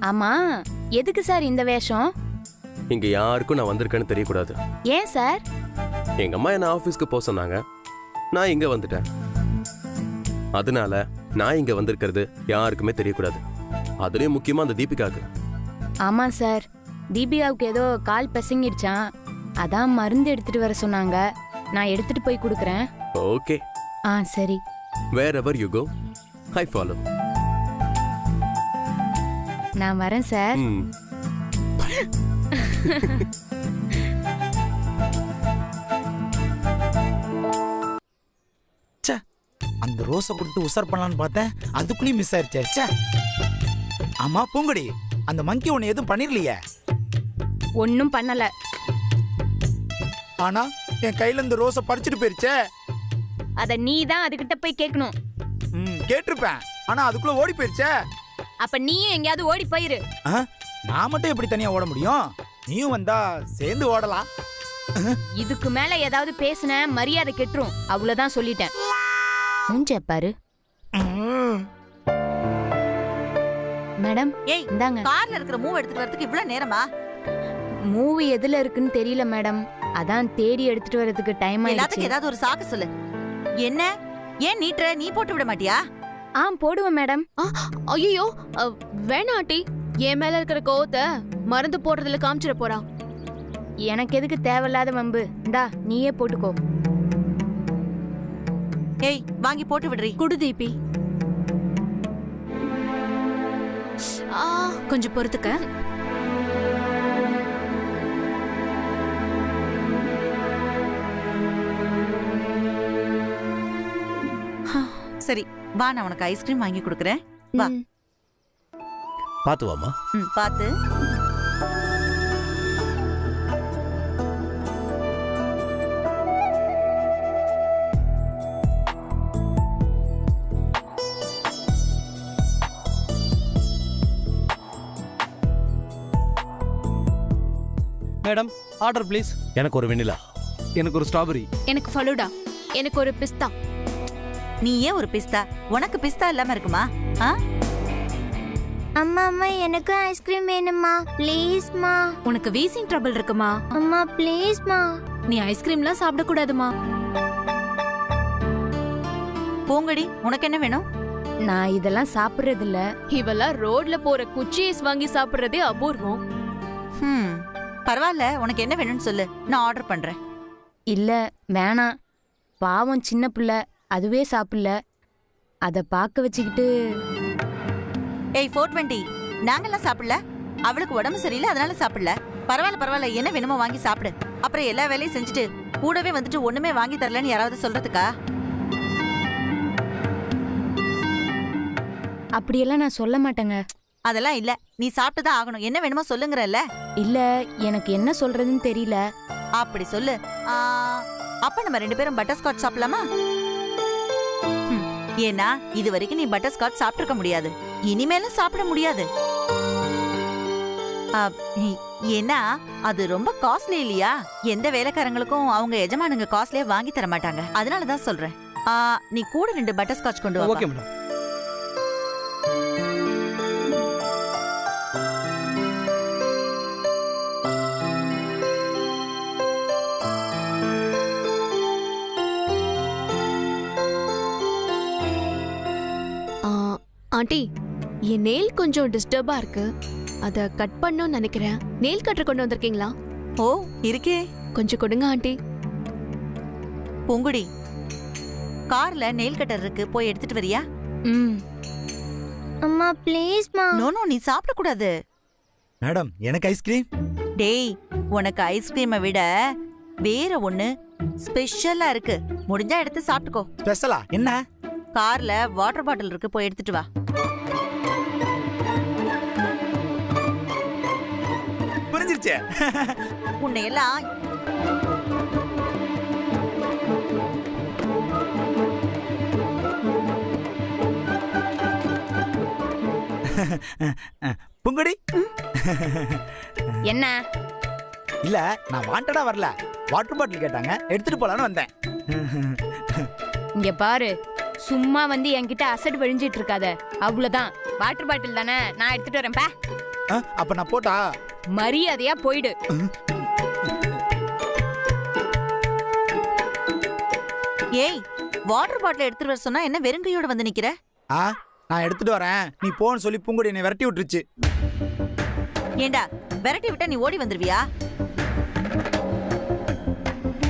ஆமா, எதுக்கு சார் இந்த வேஷம்? இங்க யாருக்கும் நான் வந்திருக்கேன்னு தெரியக்கூடாது. ஏன் சார்? எங்க அம்மா என்ன ஆபீஸ்க்கு போக சொன்னாங்க, நான் இங்க வந்துட்டேன். அதனால நான் இங்க வந்திருக்கிறது யாருக்குமே தெரியக்கூடாது. அதுலயும் முக்கியமா அந்த தீபிகாக்கு. ஆமா சார், தீபிகாவுக்கு ஏதோ கால் பசங்கிடுச்சான், அதான் மருந்து எடுத்துட்டு வர சொன்னாங்க. நான் எடுத்துட்டு போய் கொடுக்குறேன். ஓகே. சரி. wherever you go, I follow. நான் வரேன் சார். அந்த ரோஸை கொடுத்து உசார் பண்ணலான்னு பார்த்தேன், அதுக்குள்ளேயும் மிஸ் ஆயிடுச்சே. ஆமா பூங்குடி, அந்த மங்கி ஒன்னு எதுவும் பண்ணிரலையே? ஒன்னும் பண்ணல. ஆனா என் கையில இந்த ரோஸை பறிச்சுட்டு போயிருச்சே. அத நீ தான் அதுகிட்ட போய் கேட்கணும். கேட்டிருப்பேன், ஆனா அதுக்குள்ள ஓடி போயிருச்சே. அப்ப நீயும் எங்கயாவது ஓடி போயிரு. நான் மட்டும் எப்படி தனியா ஓட முடியும்? நீயும் வந்தா சேர்ந்து ஓடலாம். இதுக்கு மேல ஏதாவது பேசுன மரியாதை கெட்டுரும், அவ்வளவுதான் சொல்லிட்டேன். மூஞ்ச பாரு. மேடம், ஏய் இந்தாங்க. கார்ல இருக்கிற மூவ் எடுத்துட்டு வரதுக்கு இவ்வளவு நேரமா? மூவி எதுல இருக்குன்னு தெரியல மேடம், அதான் தேடி எடுத்துட்டு வரதுக்கு டைம் ஆயிடுச்சு. எல்லாத்துக்கும் ஏதாவது ஒரு சாக்கு சொல்லு. என்ன ஏன் நீட்ற? நீ போட்டு விட மாட்டியா? போடுவேன் மேடம். ஐயோ வேணாம் ஆண்டி, என் மேல இருக்கிற கோவத்தை மருந்து போடுறதுல காமிச்சிட போறா. எனக்கு எதுக்கு தேவையில்லாத வம்பு? இந்தா நீயே போட்டுக்கோ. ஏய் வாங்கி போட்டு விடுறீ. குடு தீபி. கொஞ்சம் பொறுத்துக்க. சரி வா, நான் உனக்கு ஐஸ்கிரீம் வாங்கி கொடுக்கறேன். வா. பாத்து வாமா. பாத்து. Madam order please. எனக்கு ஒரு வெண்ணிலா. எனக்கு ஒரு ஸ்ட்ராபெரி. எனக்கு ஃபலூடா. எனக்கு ஒரு பிஸ்தா. நீ ஏன் ஒரு பிஸ்தா? உனக்கு பிஸ்தா இல்லாம இருக்குமா? அம்மா அம்மா எனக்கு ஐஸ்கிரீம் வேணுமா ப்ளீஸ்மா. உனக்கு வீசிங் ட்ரபிள் இருக்குமா? அம்மா ப்ளீஸ்மா. நீ ஐஸ்கிரீம்லாம் சாப்பிட கூடாதுமா. பூங்கடி, உனக்கு என்ன வேணும்? நான் இதெல்லாம் சாப்பிடுறது இல்ல. இவெல்லாம் ரோட்ல போற குச்சி ஐஸ் வாங்கி சாப்பிடுறதே அபூர்வம். பரவாயில்ல, உனக்கு என்ன வேணும்னு சொல்லு, நான் ஆர்டர் பண்றேன். இல்ல வேணாம், பாவம் சின்ன புள்ள, அதுவே சாப்பிடல. அத பாக்க வச்சுக்கிட்டு. ஏய் 420, நாங்கெல்லாம் சாப்பிடல. அவளுக்கு உடம்பு சரியில்லை, அதனால சாப்பிடல. பரவாயில்ல பரவாயில்ல, என்ன வேணுமோ வாங்கி சாப்பிடு. அப்புறம் எல்லா வேலையும் செஞ்சுட்டு கூடவே வந்துட்டு ஒண்ணுமே வாங்கி தரலன்னு யாராவது சொல்றதுக்கா? அப்படியெல்லாம் நான் சொல்ல மாட்டேங்க. அதெல்லாம் இல்ல, நீ சாப்பிட்டுதான் ஆகணும். என்ன வேணுமோ சொல்லுங்கறல்ல. இல்ல, எனக்கு என்ன சொல்றதுன்னு தெரியல. அப்படி சொல்லு. அப்ப நம்ம 2 பேரும் பட்டர் ஸ்காட்ச் சாப்பிடலாமா? ஏன்னா இது வரைக்கும் நீ பட்டர் ஸ்காட்ச் சாப்பிட்டிருக்க முடியாது, இனிமேலும் சாப்பிட முடியாது. ஏன்னா அது ரொம்ப காஸ்ட்லி இல்லையா? எந்த வேலைக்காரங்களுக்கும் அவங்க எஜமானுங்க காஸ்ட்லியா வாங்கி தர மாட்டாங்க. அதனாலதான் சொல்றேன். நீ கூட 2 பட்டர் ஸ்காட்ச் கொண்டு வா. Okay madam. ஆண்டி, என் நெயில் கொஞ்சம் டிஸ்டர்பா இருக்கு, அத கட் பண்ணணும்னு நினைக்கிறேன். நெயில் கட்டர் கொண்டு வந்திருக்கீங்களா? ஓ இருக்கே, கொஞ்சம் கொடுங்க ஆண்டி. பூங்குடி, கார்ல நெயில் கட்டர் இருக்கு, போய் எடுத்துட்டு வரியா? அம்மா ப்ளீஸ்மா. நோ நோ, நீ சாப்பிட கூடாது. மேடம் எனக்கு ஐஸ்கிரீம். டேய், உனக்கு ஐஸ்கிரீமை விட வேற ஒண்ணு ஸ்பெஷலா இருக்கு, முடிஞ்சா எடுத்து சாப்பிட்டுக்கோ. ஸ்பெஷலா என்ன? கார்ல வாட்டர் பாட்டில் இருக்கு, போய் எடுத்துட்டு வா. புரிஞ்சிருச்சே. உன்னை எல்லாம் பூங்குடி. என்ன? இல்ல, நான் வாண்டடா வரல, வாட்டர் பாட்டில் கேட்டாங்க, எடுத்துட்டு போலான்னு வந்தேன். இங்க பாரு, சும்மா வந்து என்கிட்ட அசட் வழிஞ்சிட்டு இருக்காத, அவ்வளவுதான். வாட்டர் பாட்டில் தானே, நான் எடுத்துட்டு வரேன் பா. அப்ப நான் போட்டா? மரியாதையா போயிடு. ஏய், வாட்டர் பாட்டில் எடுத்துட்டு வர சொன்னா என்ன வெறுங்கையோட வந்து நிக்கிற? நான் எடுத்துட்டு வரேன், நீ போன்னு சொல்லி பூங்குடி என்னை விரட்டி விட்டுருச்சு. ஏண்டா விரட்டி விட்டா நீ ஓடி வந்துருவியா?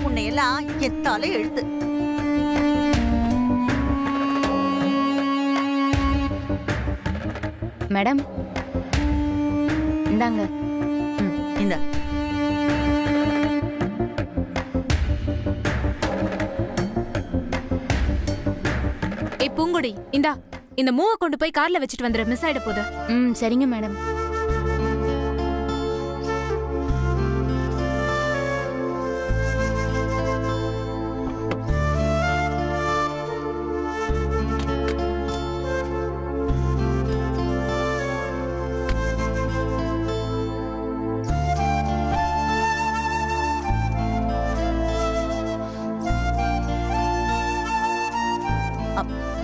உன்னை எல்லாம் எத்தாலே எழுத்து. மேடம் இந்தாங்க. இந்த ஏய் பூங்குடி, இந்தா இந்த மூவை கொண்டு போய் கார்ல வச்சுட்டு வந்துரு, மிஸ் ஆயிட போகுது. சரிங்க மேடம்.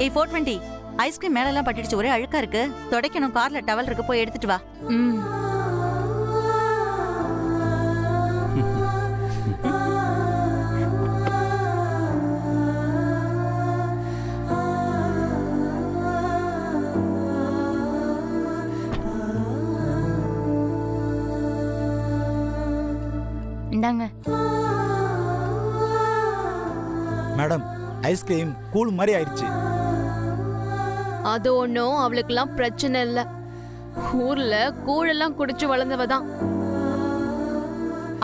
ஏய் 420, ஐஸ்கிரீம் மேல எல்லாம் பட்டுடுச்சு, ஒரே அழுக்கா இருக்கு. துடைக்கணும், கார்ல டவல் இருக்கு, போய் எடுத்துட்டு வா. இந்தாங்க. மேடம், ஐஸ்கிரீம் கூல் மாதிரி ஆயிடுச்சு. அது ஒன்றும் அவளுக்கெல்லாம் பிரச்சனை இல்ல. ஊர்ல கூழெல்லாம் குடிச்சு வளர்ந்தவ தான்.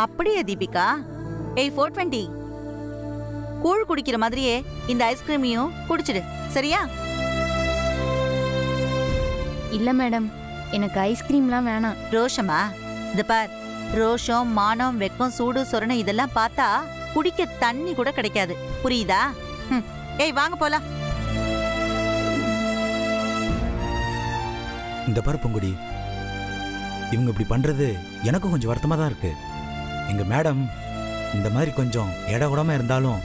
அப்படியே தீபிகா? ஏய் 420, கூழ் குடிக்கிற மாதிரியே இந்த ஐஸ்கிரீமையும் குடிச்சிடு, சரியா? இல்ல மேடம், எனக்கு ஐஸ்கிரீம்லாம் வேணாம். ரோஷமா, இது பார், ரோஷம், மானம், வெக்கம், சூடு, சொரணை இதெல்லாம் பார்த்தா குடிக்க தண்ணி கூட கிடைக்காது, புரியுதா? ஏய் வாங்க போலாம். இந்த பாரு பூங்குடி, இவங்க இப்படி பண்றது எனக்கும் கொஞ்சம் வருத்தமா தான் இருக்கு. எங்க மேடம் இந்த மாதிரி கொஞ்சம் எடை கூடமா இருந்தாலும்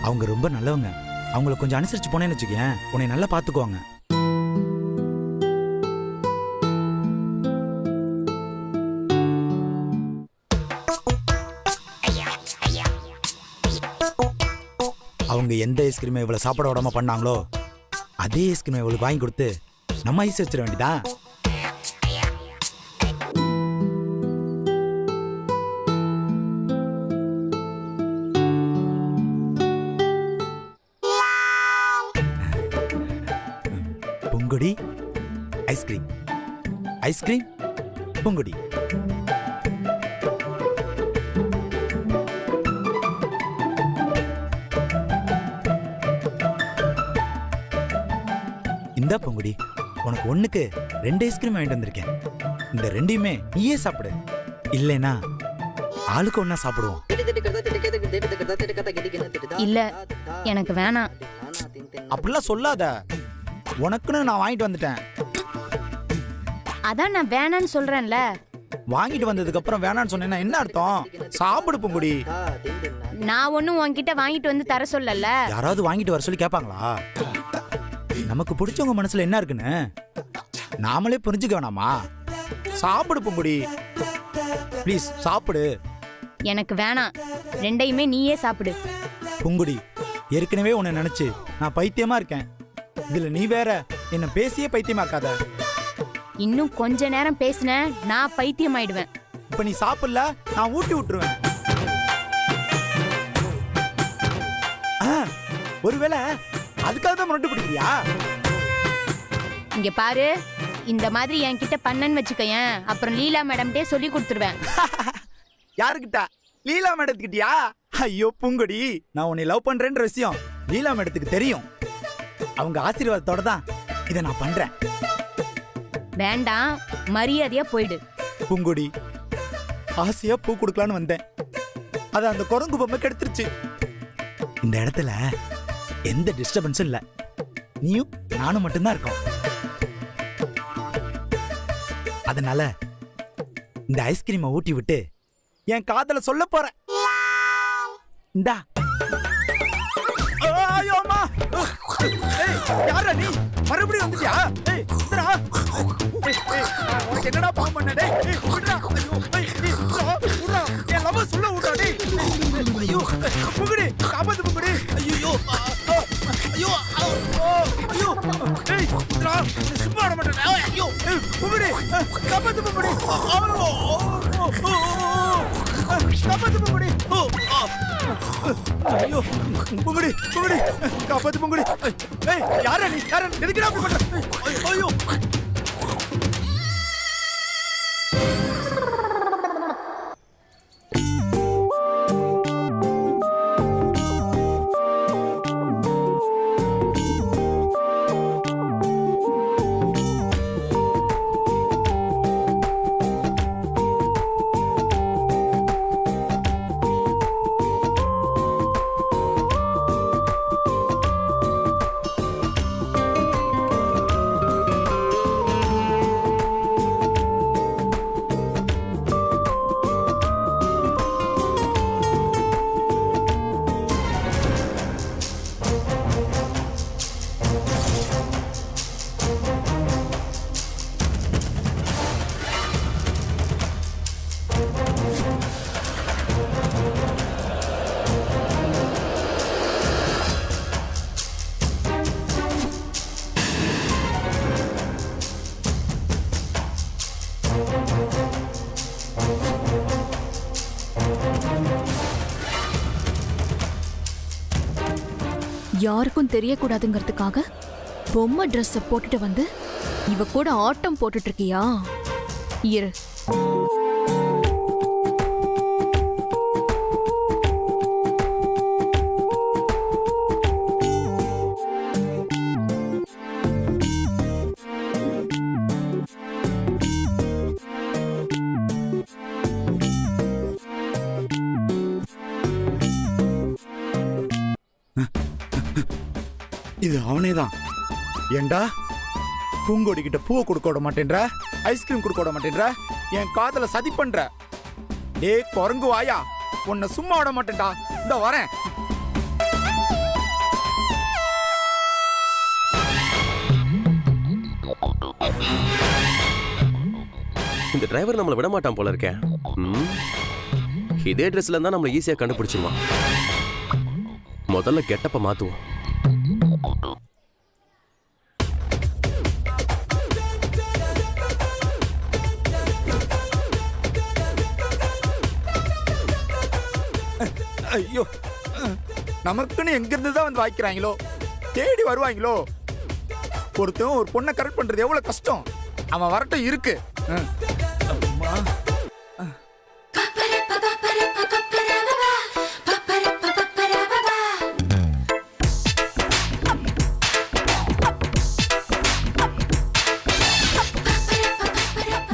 அவங்க ரொம்ப நல்லவங்க. அவங்கள கொஞ்சம் அனுசரிச்சு போனேன்னு வச்சுக்கேன், உன்னை நல்லா பாத்துக்குவாங்க. அவங்க எந்த ஐஸ்கிரீமை இவ்வளவு சாப்பிட விடாம பண்ணாங்களோ அதே ஐஸ்கிரீமை இவளுக்கு வாங்கி கொடுத்து நம்ம ஐஸ் வச்சிட வேண்டியதா. Poongudi ice cream, ice cream Poongudi. இந்தா பூங்குடி, உனக்கு ஒண்ணுக்கு 2 ஐஸ்கிரீம் வாங்கிட்டு வந்திருக்கேன். இந்த 2யுமே நீயே சாப்பிடு, இல்லைனா ஆளுக்கு ஒன்னா சாப்பிடுவோம். இல்ல, எனக்கு வேணாம். அப்படிலாம் சொல்லாத, உனக்குன்னு நான் வாங்கிட்டு வந்துட்டேன். அதான் நான் வேணான்னு சொல்றேன்ல. வாங்கிட்டு வந்ததுக்கு அப்புறம் வேணான்னு சொன்னேன்னா என்ன அர்த்தம்? சாப்பிடு பூங்குடி. நான் ஒன்னும் உன்கிட்ட வாங்கிட்டு வந்து தர சொல்லல. யாராவது வாங்கிட்டு வர சொல்லி கேட்பாங்களா? நமக்கு பிடிச்சவங்க மனசுல என்ன இருக்குன்னு நாமளே புரிஞ்சுக்க வேணாமா? சாப்பிடு பூங்குடி, ப்ளீஸ் சாப்பிடு. எனக்கு வேணாம், 2யுமே நீயே சாப்பிடு. பூங்குடி, ஏற்கனவே உன்னை நினைச்சு நான் பைத்தியமா இருக்கேன். இதுல நீ வேற என்ன பேசியே பைத்தியமாக்காத. இன்னும் கொஞ்ச நேரம் பேசின நான் பைத்தியம் ஆயிடுவேன். இப்ப நீ சாப்பிடல, நான் ஊட்டி விட்டுருவேன். ஒருவேளை அதுக்காக தான் முரட்டு பிடிக்கிறியா? இங்க பாரு, இந்த மாதிரி என்கிட்ட பண்ணன்னு வச்சுக்கயேன், அப்புறம் லீலா மேடம்கிட்டே சொல்லி கொடுத்துருவேன். யாருக்கிட்ட? லீலா மேடத்துக்கிட்டியா? ஐயோ பூங்குடி, நான் உன்னை லவ் பண்றேன்ற விஷயம் லீலா மேடத்துக்கு தெரியும். அவங்க ஆசீர்வாதத்தோட தான் இதை நான் பண்றேன். வேண்டாம், மரியாதையா போயிடு. பூங்குடி, ஆசையா பூ கொடுக்கலான்னு வந்தேன், அது அந்த குரங்கு பொம்மை கெடுத்துருச்சு. இந்த இடத்துல எந்த டிஸ்டர்பன்ஸும் இல்ல, நீயும் நானும் மட்டும்தான் இருக்கோம். அதனால இந்த ஐஸ்கிரீமை ஊட்டி விட்டு என் காதல சொல்ல போறேன். இந்தா. ஐயோ அம்மா. ஏய் யாரா நீ மறுபடியும் வந்துட்டியா ஏய் இந்தடா உனக்கு என்னடா பாவம் பண்ண டேய் விடுடா ஐயோ ஏய் விடுடா என் லவ் சொல்ல விடுடா டேய் ஐயோ புகுடி காப்பாத்து புகுடி ஐயோ ஐயோ ஐயோ ஏய் இந்தடா சும்மா விட மாட்டேன் ஐயோ புகுடி காப்பாத்து புகுடி காப்பாத்து புகுடி ஐயோ புகுடி புகுடி காப்பாத்து புகுடி ஏய் யாரா நீ யாரா எதுக்குடா அப்படி பண்ற ஐயோ யாருக்கும் தெரியக்கூடாதுங்கிறதுக்காக பொம்மை ட்ரெஸ்ஸை போட்டுட்டு வந்து இவ கூட ஆட்டம் போட்டுட்டு இருக்கியா? இரு. இது அவனேதான். ஏண்டா பூங்கொடி கிட்ட பூவை கொடுக்க விட மாட்டேன்ற, ஐஸ்கிரீம் கொடுக்க விட மாட்டேன்ற, என் காதல சதி பண்ற. டேய் குரங்கு வாயா, உன்னை சும்மா விட மாட்டேன்டா. இந்த வரேன். இந்த டிரைவர் நம்மளை விட மாட்டான் போல இருக்கேன். இதே ட்ரெஸ்ல இருந்தா நம்மள ஈஸியா கண்டுபிடிச்சிருவான். முதல்ல கெட்டப்ப மாத்துவோம். ஐயோ, நமக்குன்னு எங்க இருந்து தான் வந்து வாய்க்கிறாங்களோ, தேடி வருவாங்களோ. ஒருத்தன் ஒரு பொண்ணை கரெக்ட் பண்றது எவ்வளவு கஷ்டம். அவன் வரட்டும் இருக்கு.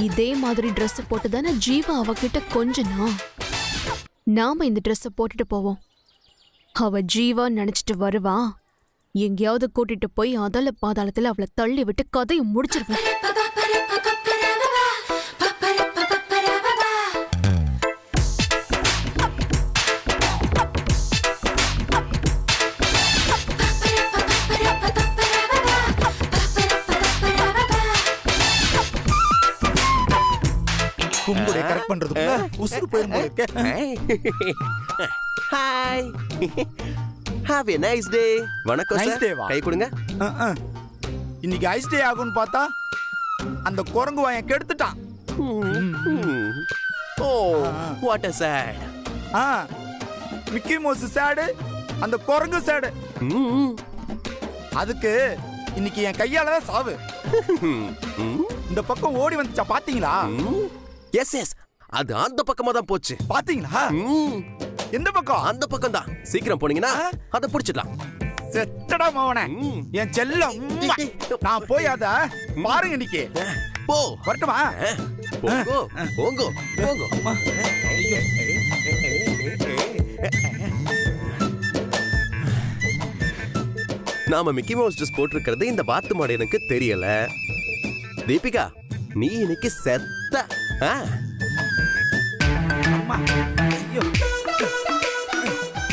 இதே மாதிரி ட்ரெஸ் போட்டு தானே ஜீவா அவகிட்ட கொஞ்சனா. நாம இந்த ட்ரெஸ்ஸை போட்டுட்டு போவோம். அவ ஜீவா நினைச்சிட்டு வருவா. எங்கேயாவது கூட்டிட்டு போய் அதல பாதாளத்துல அவளை தள்ளி விட்டு கதையை முடிச்சிருவேன். கும்புடைய கரெக்ட் பண்றதுக்குள்ள உசுறு போயிரும் போல இருக்கே. Hi, have a nice day. வணக்கம் Nice சார். day வா? கை கொடுங்க. இன்னைக்கு ஐஸ் டே ஆகும்னு பார்த்தா அந்த குரங்கு வாயன் கெடுத்துட்டான். Oh, what a sad. Mickey Mouse sad, அந்த குரங்கு சேடு. அதுக்கு இன்னைக்கு என் கையால தான் சாவு. இந்த பக்கம் ஓடி வந்துச்சா பாத்தீங்களா? எஸ் எஸ், அது அந்த பக்கமா தான் போச்சு. பாத்தீங்களா? எந்த பக்கம்? அந்த பக்கம் தான். சீக்கிரம் போனீங்கன்னா அதை பிடிச்சிடலாம். செத்தடா மவனே, என் செல்லம். நான் போய் அத பாருங்க இன்னைக்கு. போ. வரட்டுமா? போங்கோ போங்கோ போங்கோ. நாம மிக்கி மவுஸ் ட்ரெஸ் போட்டிருக்கிறது இந்த பாத்து மாடு எனக்கு தெரியல. தீபிகா, நீ இன்னைக்கு செத்த.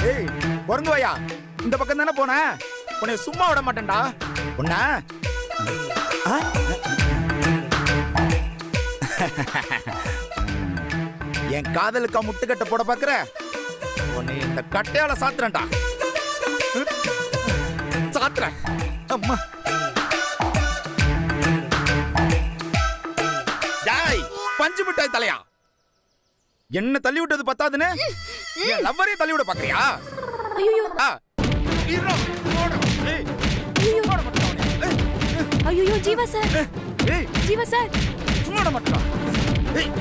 ஏய் குரங்கு வாயா, இந்த பக்கம் தானே போன. உன்னை சும்மா விட மாட்டேன்டா உன்ன ஆ? என் காதலுக்கா முட்டுக்கட்டை போட பாக்குற உன்னை இந்த கட்டையால சாத்துறேன்டா சாத்துறேன் அம்மா டேய் பஞ்சு மிட்டாய் தலையா என்ன தள்ளி விட்டது பத்தாதுன்னு என் லவ்வரே தள்ளி விட பாக்குறியா ஐயோ ஆ, இருடா, போடா. ஏய், போட மாட்டேன் அவனை. ஐயோ ஜீவா சார் ஏய், ஜீவா சார் போட மாட்டேன். ஏய்,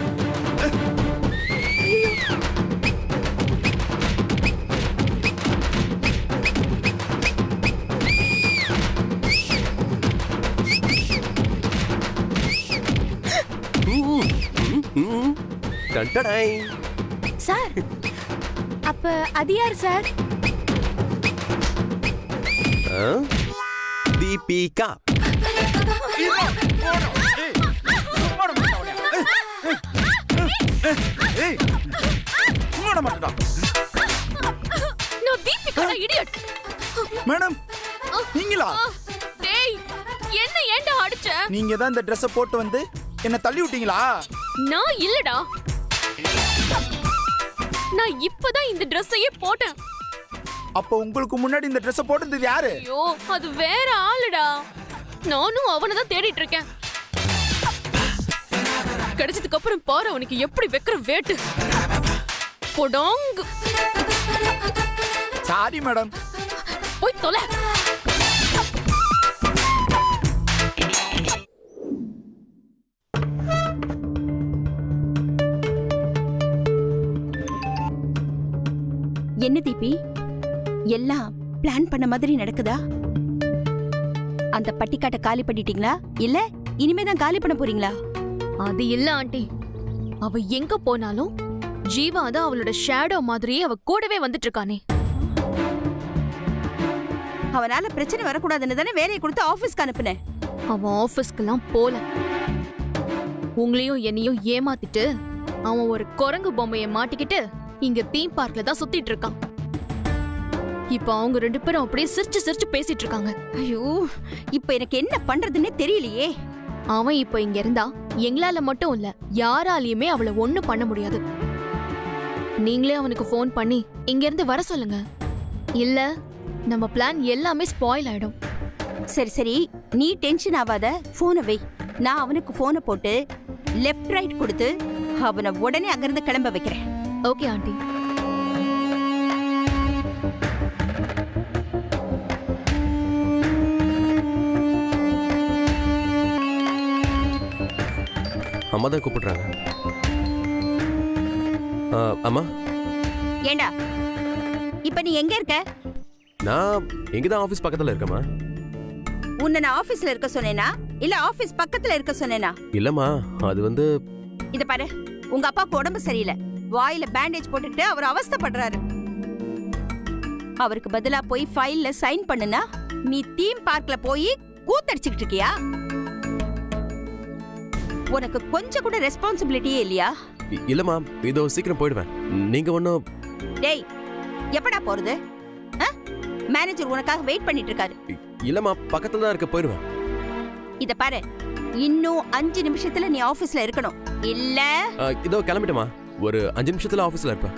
டன்டடாய். சார் அப்ப அது யார் சார்? ஆ? தீபிகா. இருடா, போடா. ஏய், போட மாட்டேன் அவனை. ஏய், போட மாட்டேன்டா. நான் தீபிகா இடியட். மேடம் நீங்களா? டேய் என்ன ஏன்டா அடிச்ச? நீங்க தான் இந்த Dress போட்டு வந்து என்ன தள்ளி விட்டீங்களா? நான் இல்லடா. நான் இப்பதான் இந்த Dress-ஐயே போட்டேன். அப்போ உங்களுக்கு முன்னாடி இந்த Dress போட்டது யாரு? ஐயோ அது வேற ஆளுடா. நானும் அவனை தான் தேடிட்டு இருக்கேன். கிடைச்சதுக்கு அப்புறம் பாரு அவனுக்கு எப்படி வைக்கிற வேட்டு. பொடாங்கு. Sorry madam. போய் தொலை. என்ன தீபி, எல்லாம் பிளான் பண்ண மாதிரி நடக்குதா? அந்த பட்டிக்காட்டை காலி பண்ணிட்டீங்களா இல்ல இனிமேதான் காலி பண்ண போறீங்களா? அது இல்ல ஆண்டி. அவ எங்க போனாலும் ஜீவா தான் அவளோட ஷேடோ மாதிரியே அவ கூடவே வந்துட்டு இருக்கானே. அவனால பிரச்சனை வரக்கூடாதுன்னு தானே வேலையை கொடுத்து ஆபீஸ்க்கு அனுப்புனேன். அவன் ஆபீஸ்க்கெல்லாம் போல. உங்களையும் என்னையும் ஏமாத்திட்டு அவன் ஒரு குரங்கு பொம்மையை மாட்டிக்கிட்டு இங்க தீம் பார்க்ல தான் சுத்திட்டு இருக்கான். இப்ப அவங்க 2 பேரும் அப்படியே சிரிச்சு சிரிச்சு பேசிட்டு இருக்காங்க. ஐயோ, இப்ப எனக்கு என்ன பண்றதுன்னே தெரியலையே. அவன் இப்ப இங்க இருந்தா எங்களால மட்டும் இல்ல யாராலையுமே அவளை ஒண்ணும் பண்ண முடியாது. நீங்களே அவனுக்கு ஃபோன் பண்ணி இங்க இருந்து வர சொல்லுங்க. இல்ல நம்ம பிளான் எல்லாமே ஸ்பாயில் ஆயிடும். சரி சரி, நீ டென்ஷன் ஆகாத, போனை வை. நான் அவனுக்கு போனை போட்டு லெஃப்ட் ரைட் கொடுத்து அவனை உடனே அங்கிருந்து கிளம்ப வைக்கிறேன். Okay aunty. அம்மா தான் கூப்பிடுறாங்க. அம்மா ஏண்டா இப்ப நீ எங்க இருக்க? நான் இங்கதான் ஆபீஸ் பக்கத்துல இருக்கேம்மா. உன்னை நான் ஆபீஸ்ல இருக்க சொன்னேனா இல்ல ஆபீஸ் பக்கத்துல இருக்க சொன்னேனா? இல்லம்மா, அது வந்து இத பாரு, உங்க அப்பாக்கு உடம்பு சரியில்லை. வாயில பேண்டேஜ் போட்டுக்கிட்டு அவர் அவஸ்தைப்படுறாரு. அவருக்கு பதிலா போய் ஃபைல்ல சைன் பண்ணுனா நீ தீம் பார்க்ல போய் கூத்தடிச்சுக்கிட்டு இருக்கியா? உனக்கு கொஞ்சம் கூட ரெஸ்பான்சிபிலிட்டியே இல்லையா? இல்லம்மா, இதோ சீக்கிரம் போயிடுவேன். நீங்க ஒன்னும். டேய், எப்படா போறது? மேனேஜர் உனக்காக வெயிட் பண்ணிட்டு இருக்காரு. இல்லம்மா, பக்கத்துல தான் இருக்க, போயிடுவேன். இத பாரு, இன்னும் 5 நிமிஷத்துல நீ ஆபீஸ்ல இருக்கணும். இல்ல இதோ கிளம்பிட்டமா, ஒரு 5 நிமிஷத்துல ஆபீஸ்ல இருப்பேன்.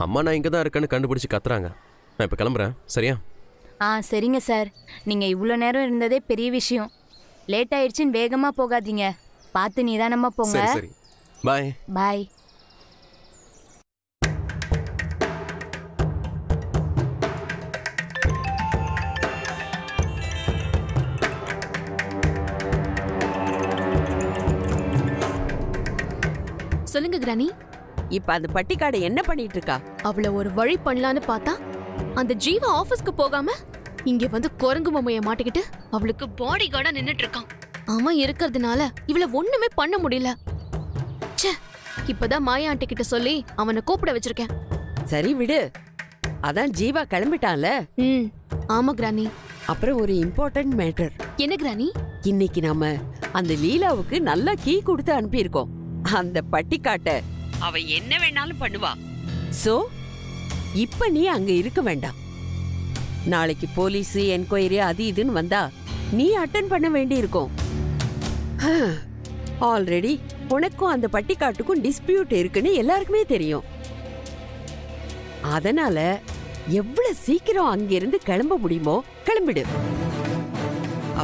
அம்மா நான் இங்க தான் இருக்கேன்னு கண்டுபிடிச்சு கத்துறாங்க. நான் இப்ப கிளம்புறேன், சரியா? சரிங்க சார். நீங்க இவ்வளோ நேரம் இருந்ததே பெரிய விஷயம். லேட் ஆயிடுச்சுன்னு வேகமா போகாதீங்க. பார்த்து நிதானமா போங்க. சரி சரி, பாய் பாய். சொல்லுங்க கிரானி. இப்ப அந்த பட்டிக்காடை என்ன பண்ணிட்டு இருக்கா? அவள ஒரு வழி பண்ணலான்னு பார்த்தா அந்த ஜீவா ஆபீஸ்க்கு போகாம இங்க வந்து குரங்கு பொம்மைய மாட்டிக்கிட்டு அவளுக்கு பாடி கார்டா நின்னுட்டு இருக்கான். அவன் இருக்கிறதுனால இவள ஒண்ணுமே பண்ண முடியல. ச்சே, இப்பதான் மாயா ஆண்டி கிட்ட சொல்லி அவனை கூப்பிட வச்சிருக்கேன். சரி விடு, அதான் ஜீவா கிளம்பிட்டான்ல. ஆமா கிரானி. அப்புறம் ஒரு இம்பார்ட்டன்ட் மேட்டர். என்ன கிரானி? இன்னைக்கு நாம அந்த லீலாவுக்கு நல்ல கீ கொடுத்து அனுப்பியிருக்கோம். அந்த பட்டிக்காட்ட அவ என்ன வேணாலும் பண்ணுவா. சோ இப்ப நீ அங்க இருக்க வேண்டாம். நாளைக்கு போலீஸ் என்கொயரி அது இதுன்னு வந்தா நீ அட்டன் பண்ண வேண்டி இருக்கும். ஆல்ரெடி உனக்கும் அந்த பட்டிக்காட்டுக்கும் டிஸ்பியூட் இருக்குன்னு எல்லாருக்குமே தெரியும். அதனால எவ்வளவு சீக்கிரம் அங்கிருந்து கிளம்ப முடியுமோ கிளம்பிடு.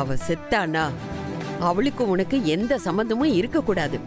அவ செத்தானா அவளுக்கு உனக்கு எந்த சம்பந்தமும் இருக்க கூடாது.